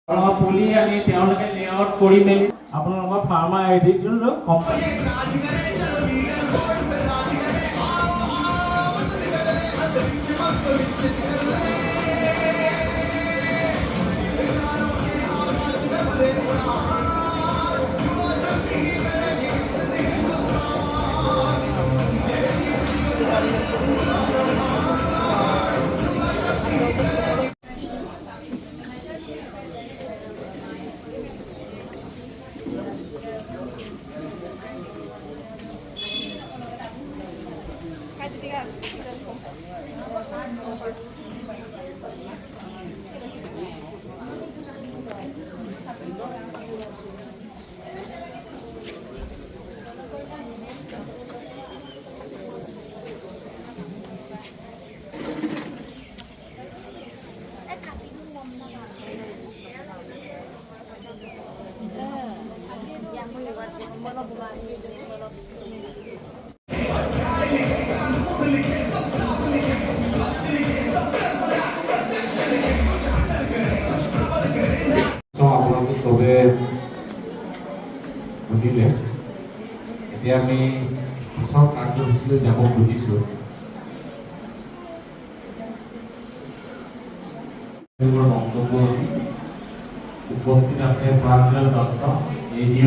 পুলি আনি তেওঁলোকে লেআউট কৰি মেলি আপোনালোকৰ ফাৰ্মাৰ আইডিটো কোম্পানী বুজিলে এতিয়া আমি পিছৰ কাৰ্যসূচীলৈ যাব খুজিছোঁ। বক্তব্য উপস্থিত আছে প্ৰাঞ্জল দত্ত এডিঅ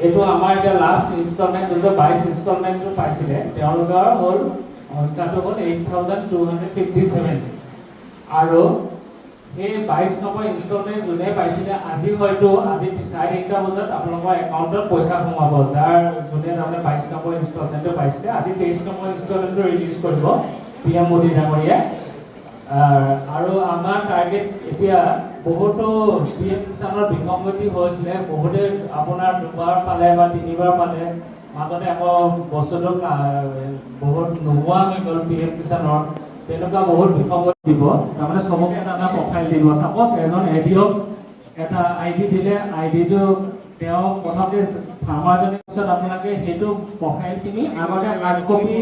এইটো আমাৰ এতিয়া লাষ্ট ইনষ্টলমেণ্ট যোনটো 22 ইনষ্টলমেণ্টটো পাইছিলে তেওঁলোকৰ হ'ল সংখ্যাটো হ'ল 8257 আৰু এই 22 নম্বৰ ইনষ্টলমেণ্ট যোনে পাইছিলে আজি হয়তো আজি 3:30 বজাত আপোনালোকৰ একাউণ্টত পইচা সোমাব যাৰ যোনে তাৰমানে 22 নম্বৰ ইনষ্টলমেণ্টটো পাইছিলে আজি 23 নম্বৰ ইনষ্টলমেণ্টটো ৰিলিজ কৰিব PM মোদী ডাঙৰীয়াই আৰু আমাৰ টাৰ্গেট এতিয়া বহুতো PM কিষাণৰ বিসংগতি হৈছিলে বহুতে আপোনাৰ দুবাৰ পালে বা তিনিবাৰ পালে মাজতে আকৌ বস্তুটো বহুত নোহোৱা হৈ গ'ল PM কিষাণৰ তেনেকুৱা বহুত বিসংগতি দিব তাৰমানে চবকে এটা প্ৰফাইল দিব চাপ'জ এজন এডিঅ'ক এটা ID দিলে আইডিটো তেওঁ প্ৰথমতে ফাৰ্মাৰজনৰ পিছত আপোনালোকে সেইটো প্ৰফাইলখিনি আগতে হাৰ্ড কপি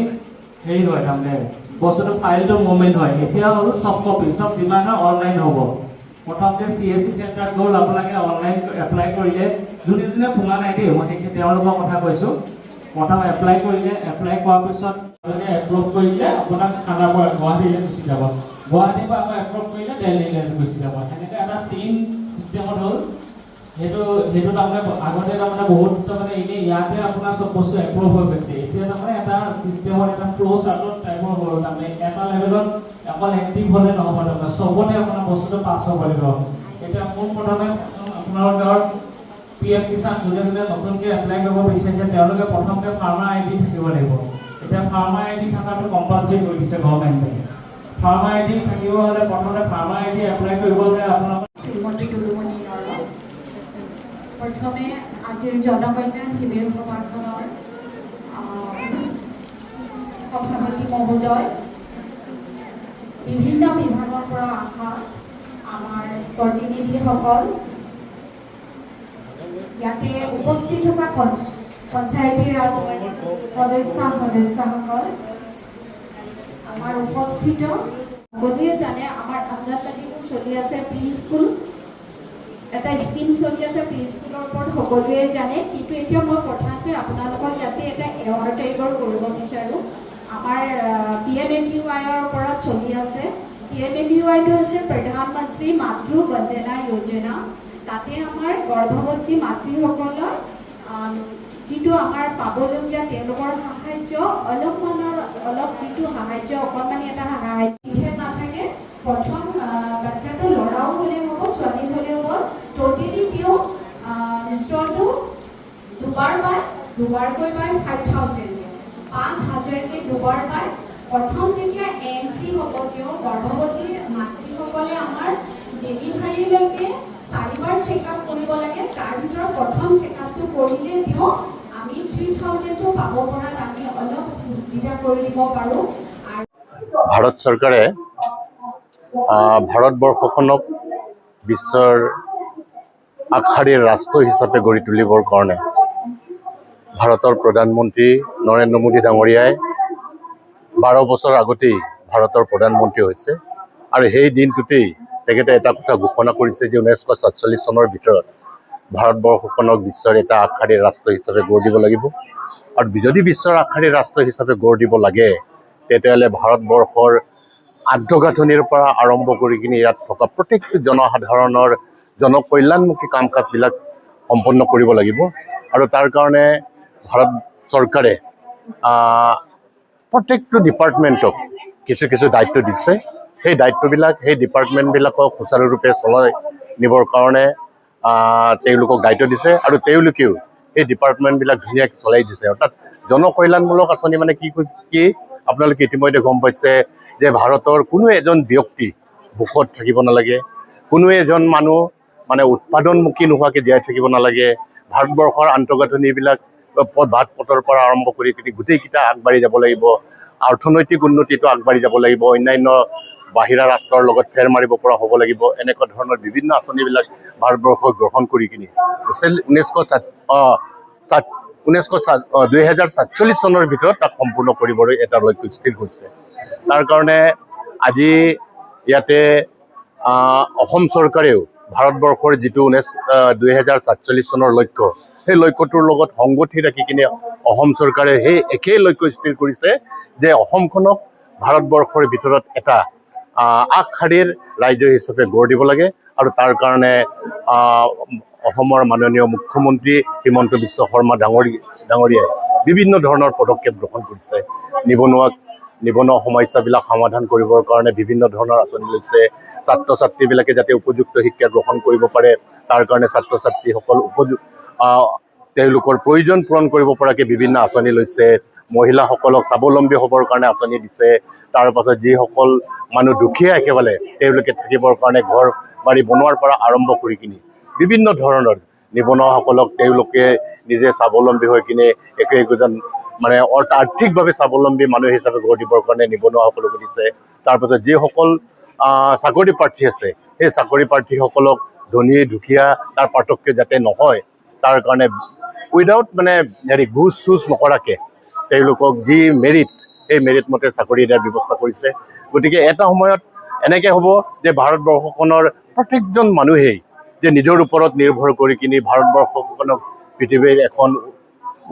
হেৰি হয় তাৰমানে বস্তুটো ফাইলটো মুভমেণ্ট হয় এতিয়া হ'ল চব কপি চব যিমান হয় অনলাইন হ'ব প্ৰথমতে CSC চেণ্টাৰত গ'ল আপোনালোকে অনলাইন এপ্লাই কৰিলে যোনে যোনে পোৱা নাই দেই মই সেইখিনি তেওঁলোকৰ কথা কৈছোঁ প্ৰথম এপ্লাই কৰিলে এপ্লাই কৰাৰ পিছত তেওঁলোকে এপ্ৰুভ কৰিলে আপোনাক খানাপাৰা গুৱাহাটীলৈ গুচি যাব গুৱাহাটীৰ পৰা আকৌ এপ্ৰুভ কৰিলে দিল্লীলৈ গুচি যাব সেনেকৈ এটা চেইন চিষ্টেমত হ'ল সেইটো তাৰমানে আগতে তাৰমানে বহুত তাৰমানে এনেই ইয়াতে আপোনাৰ চব বস্তু এপ্ৰুভ হৈ গৈছে এতিয়া তাৰমানে এটা চিষ্টেমত এটা ফ্ল' চাৰ্টত টাইপৰ হ'ল তাৰমানে এটা লেভেলত অকল এক্টিভ হ'লে নহ'ব তাৰমানে চবতে আপোনাৰ বস্তুটো পাছ হ'ব লাগিব এতিয়া মোৰ প্ৰথমে আপোনালোকৰ PM কিষাণ যোনে যোনে নতুনকৈ এপ্লাই কৰিব বিচাৰিছে তেওঁলোকে প্ৰথমতে ফাৰ্মাৰ ID থাকিব লাগিব এতিয়া ফাৰ্মাৰ ID থকাটো কম্পালচৰি কৰি দিছে গভৰ্ণমেণ্টে ফাৰ্মাৰ ID থাকিব হ'লে প্ৰথমতে ফাৰ্মাৰ ID এপ্লাই কৰিব হ'লে আপোনালোকৰ প্ৰথমে আজিৰ জনকল্যাণ শিবিৰ সভাখনৰ সভাপতি মহোদয় বিভিন্ন বিভাগৰ পৰা অহা আমাৰ প্ৰতিনিধিসকল ইয়াতে উপস্থিত থকা পঞ্চায়তী ৰাজ সদস্যসকল আমাৰ উপস্থিত সকলোৱে জানে আমাৰ অংগনবাড়ীবোৰ চলি আছে প্ৰি স্কুল এটা স্কিম চলি আছে প্ৰি স্কুলৰ ওপৰত সকলোৱে জানে কিন্তু এতিয়া মই প্ৰধানকৈ আপোনালোকক ইয়াতে এটা এৱাৰ্ড টাইপৰ কৰিব বিচাৰোঁ আমাৰ PMMUI-ৰ ওপৰত চলি আছে PMMUI-টো হৈছে প্ৰধানমন্ত্ৰী মাতৃ বন্দনা যোজনা তাতে আমাৰ গৰ্ভৱতী মাতৃসকলৰ যিটো আমাৰ পাবলগীয়া তেওঁলোকৰ সাহায্য অলপ যিটো সাহায্য অকণমানি এটা সাহায্য বিভেদ নাথাকে প্ৰথম বাচ্চাটো ল'ৰাও হ'লে হ'ব ছোৱালী হ'লেও হ'ব টোটেলি তেওঁ নিশ্চয়টো দুবাৰকৈ পায় 5,000 5,000কে দুবাৰ পায় প্ৰথম যেতিয়া ANC হ'ব তেওঁ গৰ্ভৱতী মাতৃসকলে আমাৰ ডেলিভাৰীলৈকে 4বাৰ চেকআপ কৰিব লাগে তাৰ ভিতৰত প্ৰথম চেকআপটো কৰিলে তেওঁ আমি 3,000টো পাব পৰাত আমি অলপ সুবিধা কৰি দিব পাৰোঁ। ভাৰত চৰকাৰে ভাৰতবৰ্ষখনক বিশ্বৰ আগশাৰীৰ ৰাষ্ট্ৰ হিচাপে গঢ়ি তুলিবৰ কাৰণে ভাৰতৰ প্ৰধানমন্ত্ৰী নৰেন্দ্ৰ মোদী ডাঙৰীয়াই 12 বছৰ আগতেই ভাৰতৰ প্ৰধানমন্ত্ৰী হৈছে আৰু সেই দিনটোতেই তেখেতে এটা কথা ঘোষণা কৰিছে যে 1947 চনৰ ভিতৰত ভাৰতবৰ্ষখনক বিশ্বৰ এটা আগশাৰীৰ ৰাষ্ট্ৰ হিচাপে গঢ় দিব লাগিব আৰু যদি বিশ্বৰ আগশাৰীৰ ৰাষ্ট্ৰ হিচাপে গঢ় দিব লাগে তেতিয়াহ'লে ভাৰতবৰ্ষৰ আন্তঃগাঁথনিৰ পৰা আৰম্ভ কৰি কিনে ইয়াত থকা প্ৰত্যেকটো জনসাধাৰণৰ জনকল্যাণমুখী কাম কাজবিলাক সম্পন্ন কৰিব লাগিব আৰু তাৰ কাৰণে ভাৰত চৰকাৰে প্ৰত্যেকটো ডিপাৰ্টমেণ্টক কিছু দায়িত্ব দিছে সেই দায়িত্ববিলাক সেই ডিপাৰ্টমেণ্টবিলাকক সুচাৰুৰূপে চলাই নিবৰ কাৰণে তেওঁলোকক দায়িত্ব দিছে আৰু তেওঁলোকেও এই ডিপাৰ্টমেণ্টবিলাক ধুনীয়াকৈ চলাই দিছে অৰ্থাৎ জনকল্যাণমূলক আঁচনি মানে কি আপোনালোকে ইতিমধ্যে গম পাইছে যে ভাৰতৰ কোনো এজন ব্যক্তি ভোকত থাকিব নালাগে কোনো এজন মানুহ মানে উৎপাদনমুখী নোহোৱাকৈ জীয়াই থাকিব নালাগে ভাৰতবৰ্ষৰ আন্তঃগাঁথনিবিলাক বাট পথৰ পৰা আৰম্ভ কৰি গোটেইকেইটা আগবাঢ়ি যাব লাগিব অৰ্থনৈতিক উন্নতিটো আগবাঢ়ি যাব লাগিব অন্যান্য বাহিৰা ৰাষ্ট্ৰৰ লগত ফেৰ মাৰিব পৰা হ'ব লাগিব এনেকুৱা ধৰণৰ বিভিন্ন আঁচনিবিলাক ভাৰতবৰ্ষই গ্ৰহণ কৰি কিনি 2047 চনৰ ভিতৰত তাক সম্পূৰ্ণ কৰিবলৈ এটা লক্ষ্য স্থিৰ কৰিছে তাৰ কাৰণে আজি ইয়াতে অসম চৰকাৰেও ভাৰতবৰ্ষৰ যিটো 2047 চনৰ লক্ষ্য সেই লক্ষ্যটোৰ লগত সংগতি ৰাখি কিনে অসম চৰকাৰে সেই একেই লক্ষ্য স্থিৰ কৰিছে যে অসমখনক ভাৰতবৰ্ষৰ ভিতৰত এটা আগশাৰীৰ ৰাজ্য হিচাপে গঢ় দিব লাগে আৰু তাৰ কাৰণে অসমৰ মাননীয় মুখ্যমন্ত্ৰী হিমন্ত বিশ্ব শৰ্মা ডাঙৰীয়াই বিভিন্ন ধৰণৰ পদক্ষেপ গ্ৰহণ কৰিছে নিবনুৱা সমস্যাবিলাক সমাধান কৰিবৰ কাৰণে বিভিন্ন ধৰণৰ আঁচনি লৈছে ছাত্ৰ ছাত্ৰীবিলাকে যাতে উপযুক্ত শিক্ষা গ্ৰহণ কৰিব পাৰে তাৰ কাৰণে ছাত্ৰ ছাত্ৰীসকল তেওঁলোকৰ প্ৰয়োজন পূৰণ কৰিব পৰাকৈ বিভিন্ন আঁচনি লৈছে মহিলাসকলক স্বাৱলম্বী হ'বৰ কাৰণে আঁচনি দিছে তাৰ পাছত যিসকল মানুহ দুখীয়া একেবাৰে তেওঁলোকে থাকিবৰ কাৰণে ঘৰ বাৰী বনোৱাৰ পৰা আৰম্ভ কৰি কিনি বিভিন্ন ধৰণৰ নিবনুৱাসকলক তেওঁলোকে নিজে স্বাৱলম্বী হৈ কিনে একোজন মানে আৰ্থিকভাৱে স্বাৱলম্বী মানুহ হিচাপে গঢ় দিবৰ কাৰণে নিবনুৱাসকলক দিছে তাৰপাছত যিসকল চাকৰি প্ৰাৰ্থী আছে সেই চাকৰি প্ৰাৰ্থীসকলক ধনী দুখীয়া তাৰ পাৰ্থক্য যাতে নহয় তাৰ কাৰণে উইদাউট মানে ঘুচ চুচ নকৰাকৈ তেওঁলোকক যি মেৰিট সেই মেৰিট মতে চাকৰি দিয়াৰ ব্যৱস্থা কৰিছে গতিকে এটা সময়ত এনেকৈ হ'ব যে ভাৰতবৰ্ষখনৰ প্ৰত্যেকজন মানুহেই যে নিজৰ ওপৰত নিৰ্ভৰ কৰি কিনি ভাৰতবৰ্ষখনক পৃথিৱীৰ এখন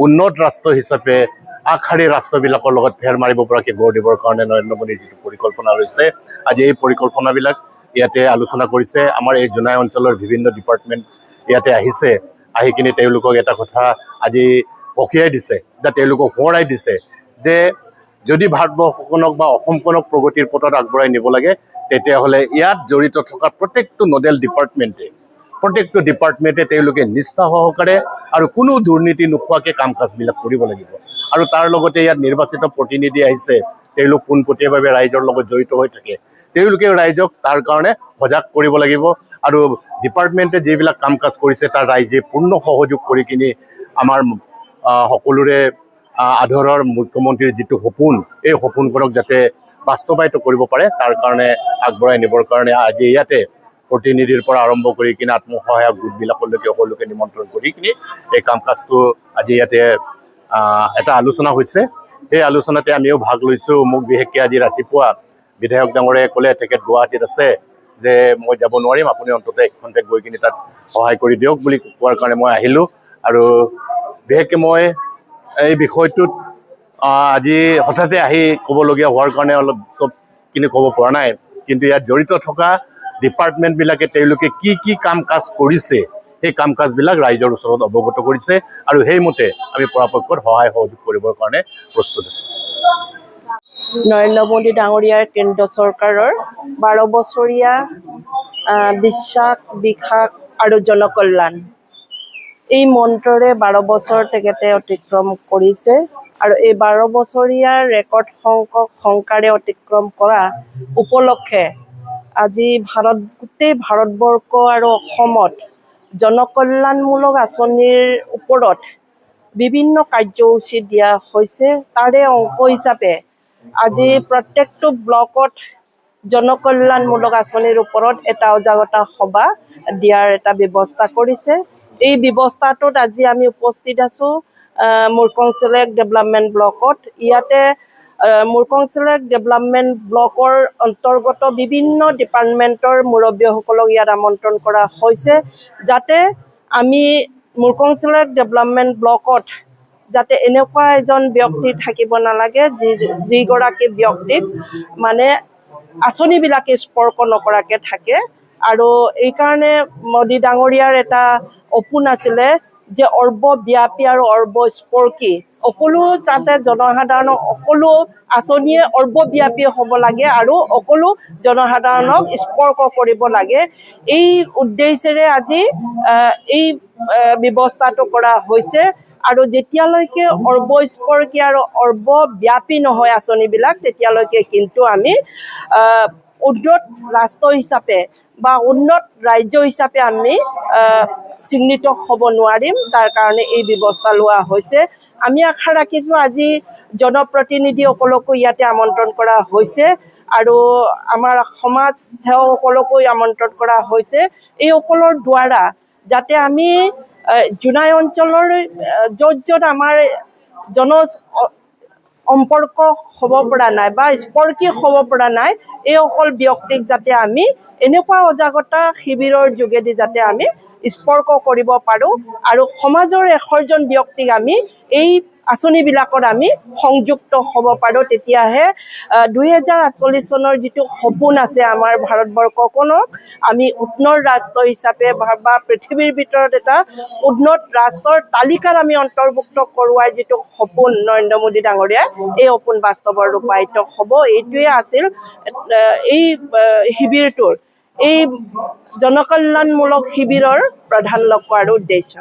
উন্নত ৰাষ্ট্ৰ হিচাপে আগশাৰীৰ ৰাষ্ট্ৰবিলাকৰ লগত ফেৰ মাৰিব পৰাকৈ গঢ় দিবৰ কাৰণে নৰেন্দ্ৰ মোদীয়ে যিটো পৰিকল্পনা লৈছে আজি এই পৰিকল্পনাবিলাক ইয়াতে আলোচনা কৰিছে আমাৰ এই জোনাই অঞ্চলৰ বিভিন্ন ডিপাৰ্টমেণ্ট ইয়াতে আহিছে আহি কিনি তেওঁলোকক এটা কথা আজি সকীয়াই দিছে যে তেওঁলোকক সোঁৱৰাই দিছে যে যদি ভাৰতবৰ্ষখনক বা অসমখনক প্ৰগতিৰ পথত আগবঢ়াই নিব লাগে তেতিয়াহ'লে ইয়াত জড়িত থকা প্ৰত্যেকটো নডেল ডিপাৰ্টমেণ্টে তেওঁলোকে নিষ্ঠা সহকাৰে আৰু কোনো দুৰ্নীতি নোখোৱাকৈ কাম কাজবিলাক কৰিব লাগিব আৰু তাৰ লগতে ইয়াত নিৰ্বাচিত প্ৰতিনিধি আহিছে তেওঁলোক পোনপটীয়াভাৱে ৰাইজৰ লগত জড়িত হৈ থাকে তেওঁলোকে ৰাইজক তাৰ কাৰণে সজাগ কৰিব লাগিব আৰু ডিপাৰ্টমেণ্টে যিবিলাক কাম কাজ কৰিছে তাৰ ৰাইজে পূৰ্ণ সহযোগ কৰি কিনি আমাৰ সকলোৰে আদৰৰ মুখ্যমন্ত্ৰীৰ যিটো সপোন এই সপোনখনক যাতে বাস্তৱায়িত কৰিব পাৰে তাৰ কাৰণে আগবঢ়াই নিবৰ কাৰণে আজি ইয়াতে প্ৰতিনিধিৰ পৰা আৰম্ভ কৰি কিনে আত্মসহায়ক গোটবিলাকলৈকে সকলোকে নিমন্ত্ৰণ কৰি কিনি এই কাম কাজটো আজি ইয়াতে এটা আলোচনা হৈছে সেই আলোচনাতে আমিও ভাগ লৈছোঁ মোক বিশেষকৈ আজি ৰাতিপুৱা বিধায়ক ডাঙৰীয়াই ক'লে তেখেত গুৱাহাটীত আছে যে মই যাব নোৱাৰিম আপুনি অন্ততঃ এখনতে গৈ কিনি তাত সহায় কৰি দিয়ক বুলি কোৱাৰ কাৰণে মই আহিলোঁ আৰু বিশেষকৈ মই এই বিষয়টোত আজি হঠাতে আহি ক'বলগীয়া হোৱাৰ কাৰণে অলপ চবখিনি ক'ব পৰা নাই কিন্তু ইয়াত জড়িত থকা ডিপাৰ্টমেণ্টবিলাকে তেওঁলোকে কি কাম কাজ কৰিছে সেই কাম কাজবিলাক ৰাইজৰ ওচৰত অৱগত কৰিছে আৰু সেইমতে আমি পৰাপক্ষত সহায় সহযোগ কৰিবৰ কাৰণে প্ৰস্তুত আছোঁ। নৰেন্দ্ৰ মোদী ডাঙৰীয়াৰ কেন্দ্ৰ চৰকাৰৰ 12 বছৰীয়া বিশ্বাস, বিকাশ আৰু জনকল্যাণ এই মন্ত্ৰৰে 12 বছৰ তেখেতে অতিক্ৰম কৰিছে আৰু এই 12 বছৰীয়া ৰেকৰ্ড সংখ্যক সংকাৰে অতিক্ৰম কৰা উপলক্ষে আজি গোটেই ভাৰতবৰ্ষ আৰু অসমত জনকল্যাণমূলক আঁচনিৰ ওপৰত বিভিন্ন কাৰ্যসূচী দিয়া হৈছে। তাৰে অংশ হিচাপে আজি প্ৰত্যেকটো ব্লকত জনকল্যাণমূলক আঁচনিৰ ওপৰত এটা সজাগতা সভা দিয়াৰ এটা ব্যৱস্থা কৰিছে। এই ব্যৱস্থাটোত আজি আমি উপস্থিত আছোঁ মুৰকং চিলেক্ট ডেভেলপমেণ্ট ব্লকত। ইয়াতে মুৰকং চিলেক্ট ডেভেলপমেণ্ট ব্লকৰ অন্তৰ্গত বিভিন্ন ডিপাৰ্টমেণ্টৰ মুৰব্বীসকলক ইয়াত আমন্ত্ৰণ কৰা হৈছে, যাতে আমি মুৰকং চিলেক্ট ডেভেলপমেণ্ট ব্লকত যাতে এনেকুৱা এজন ব্যক্তি থাকিব নালাগে যিগৰাকী ব্যক্তিক মানে আঁচনিবিলাকে স্পৰ্শ নকৰাকৈ থাকে। আৰু এইকাৰণে মোদী ডাঙৰীয়াৰ এটা সপোন আছিলে যে সৰ্বব্যাপী আৰু সৰ্বস্পৰ্শী সকলো যাতে জনসাধাৰণক সকলো আঁচনিয়ে সৰ্বব্যাপী হ'ব লাগে আৰু সকলো জনসাধাৰণক স্পৰ্শ কৰিব লাগে। এই উদ্দেশ্যেৰে আজি এই ব্যৱস্থাটো কৰা হৈছে। আৰু যেতিয়ালৈকে সৰ্বস্পৰ্শী আৰু সৰ্বব্যাপী নহয় আঁচনিবিলাক, তেতিয়ালৈকে কিন্তু আমি উন্নত ৰাষ্ট্ৰ হিচাপে বা উন্নত ৰাজ্য হিচাপে আমি চিহ্নিত হ'ব নোৱাৰিম। তাৰ কাৰণে এই ব্যৱস্থা লোৱা হৈছে। আমি আশা ৰাখিছোঁ আজি জনপ্ৰতিনিধিসকলকো ইয়াতে আমন্ত্ৰণ কৰা হৈছে আৰু আমাৰ সমাজ সেৱকসকলকো আমন্ত্ৰণ কৰা হৈছে। এইসকলৰ দ্বাৰা যাতে আমি জোনাই অঞ্চলৰ য'ত আমাৰ সম্পৰ্ক হ'ব পৰা নাই বা স্পৰ্শী হ'ব পৰা নাই, এইসকল ব্যক্তিক যাতে আমি এনেকুৱা সজাগতা শিবিৰৰ যোগেদি যাতে আমি স্পৰ্শ কৰিব পাৰোঁ আৰু সমাজৰ এশজন ব্যক্তিক আমি এই আঁচনিবিলাকত আমি সংযুক্ত হ'ব পাৰোঁ। তেতিয়াহে 2048 চনৰ যিটো সপোন আছে আমাৰ ভাৰতবৰ্ষখনক আমি উন্নত ৰাষ্ট্ৰ হিচাপে বা পৃথিৱীৰ ভিতৰত এটা উন্নত ৰাষ্ট্ৰৰ তালিকাত আমি অন্তৰ্ভুক্ত কৰোৱাৰ যিটো সপোন নৰেন্দ্ৰ মোদী ডাঙৰীয়াই, এই সপোন বাস্তৱত ৰূপায়িত হ'ব। এইটোৱে আছিল এই শিবিৰটোৰ এই জনকল্যাণমূলক শিবিৰৰ প্ৰধান লক্ষ্য আৰু উদ্দেশ্য।